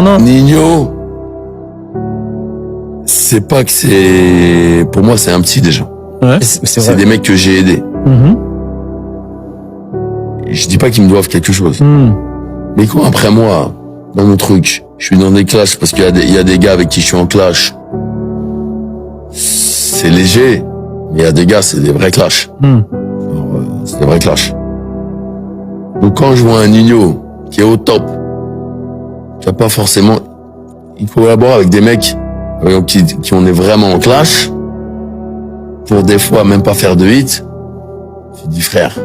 Non. Ninho, c'est pas que c'est... Pour moi, c'est un petit déjà. Ouais. C'est des mecs que j'ai aidés. Je dis pas qu'ils me doivent quelque chose. Mais quand après moi, dans nos trucs, je suis dans des clashs parce qu'il y a des gars avec qui je suis en clash. C'est léger, mais il y a des gars, c'est des vrais clashs. C'est des vrais clashs. Donc quand je vois un Ninho qui est au top, tu vas pas forcément... Il collabore avec des mecs qui on est vraiment en clash, pour des fois même pas faire de hit. Tu dis frère.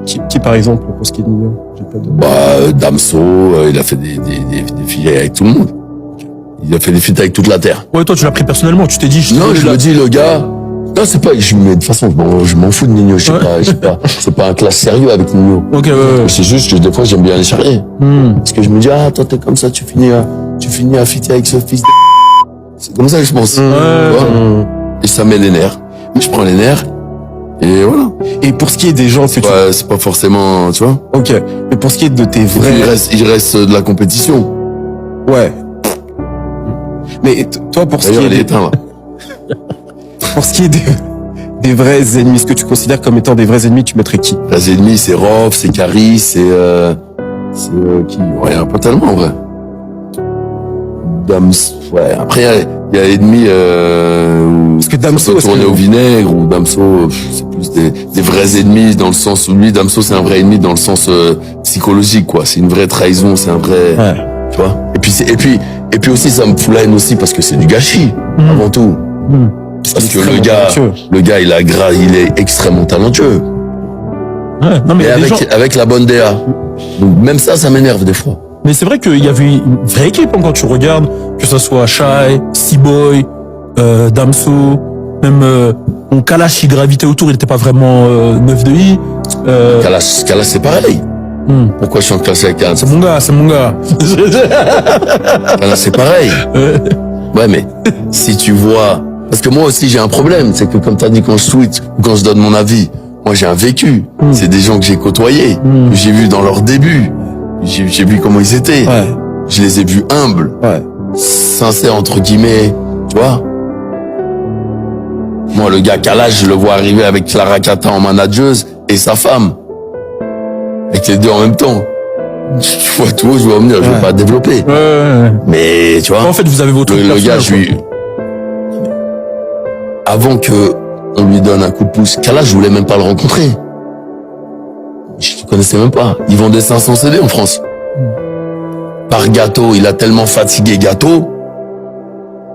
Qui par exemple, pour ce qui est de Ninho? Damso, il a fait des feats avec tout le monde. Il a fait des feats avec toute la terre. Ouais, toi, tu l'as pris personnellement, tu t'es dit... Je me dis, le gars... Non, c'est pas... de toute façon, je m'en fous de Ninho, je sais pas. C'est pas un clash sérieux avec Ninho. Ok, ouais. C'est juste que des fois, j'aime bien les charrier. Parce que je me dis, toi, t'es comme ça, tu finis à fitter avec ce fils de... C'est comme ça que je pense. Et ça met les nerfs. Je prends les nerfs, et voilà. Et pour ce qui est des gens... C'est pas forcément, tu vois. Ok. Mais pour ce qui est de tes vrais... Il reste de la compétition. Ouais. Mais toi, pour ce qui est pour ce qui est des vrais ennemis, ce que tu considères comme étant des vrais ennemis, tu mettrais qui? Les ennemis, c'est Rof, c'est Caris, c'est qui? Ouais, pas tellement en vrai. Ouais. Après, il y a ennemis parce que Damso peut tourner au vinaigre, ou Damso, c'est plus des vrais ennemis dans le sens où lui, Damso, c'est un vrai ennemi dans le sens psychologique, quoi. C'est une vraie trahison, c'est un vrai, tu vois. Et puis aussi, ça me fout la haine aussi parce que c'est du gâchis, avant tout. Parce que le gars, il est extrêmement talentueux. Ouais, non, mais avec la bonne DA. Donc, même ça m'énerve des fois. Mais c'est vrai qu'il y avait une vraie équipe quand tu regardes, que ce soit Shai, C-Boy, Damso, même Kalash, il gravitait autour, il n'était pas vraiment 9 de I. Kalash, c'est pareil. Pourquoi je suis en classe avec Kalash? C'est mon gars. Kalash, c'est pareil. Ouais, mais si tu vois... Parce que moi aussi, j'ai un problème. C'est que comme tu as dit, quand je tweet, ou quand je donne mon avis, moi, j'ai un vécu. C'est des gens que j'ai côtoyés, que j'ai vus dans leur début. J'ai vu comment ils étaient. Je les ai vus humbles. Sincères, entre guillemets. Tu vois? Moi, le gars Kalash, je le vois arriver avec Clara Kata en manageuse et sa femme. Avec les deux en même temps. Tu vois tout, je vais venir, je vais pas développer. Mais, tu vois. En fait, vous avez votre le gars, avant que on lui donne un coup de pouce, Kalash, je voulais même pas le rencontrer. Je le connaissais même pas. Ils vendaient 500 CD en France. Par Gâteau, il a tellement fatigué Gâteau.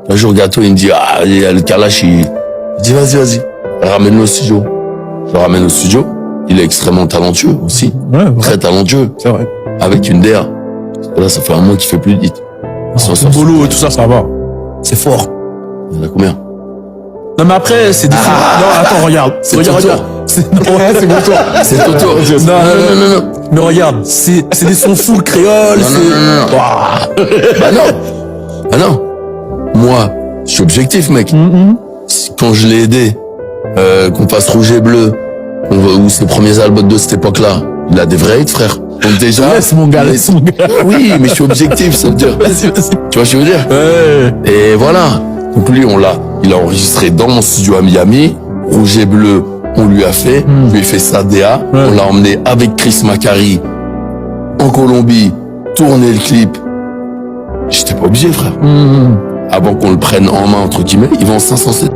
Un jour, Gâteau, il me dit, le Kalash, il dit, vas-y, ramène-le au studio. Je le ramène au studio. Il est extrêmement talentueux aussi. Très talentueux. C'est vrai. Avec une DA. Là, ça fait un mois qu'il fait plus de hits. Bolo et tout ça, ça va. C'est fort. Il y en a combien? Non, mais après, c'est des... Non, attends, regarde. Regarde. C'est mon tour. C'est ton tour. Non. Mais regarde, c'est des sons full créole. Non. Bah non. Moi, je suis objectif, mec. Quand je l'ai aidé, qu'on fasse Rouge et Bleu, ou ses premiers albums de cette époque-là, il a des vrais hits, frère. Donc déjà... Laisse mon gars. Oui, mais je suis objectif, ça veut dire. Vas-y. Tu vois ce que je veux dire? Et voilà. Donc lui, il a enregistré dans mon studio à Miami. Rouge et Bleu, on lui a fait. Je lui ai fait sa DA. On l'a emmené avec Chris Macari en Colombie, tourner le clip. J'étais pas obligé, frère. Avant qu'on le prenne en main, entre guillemets, ils vont 507.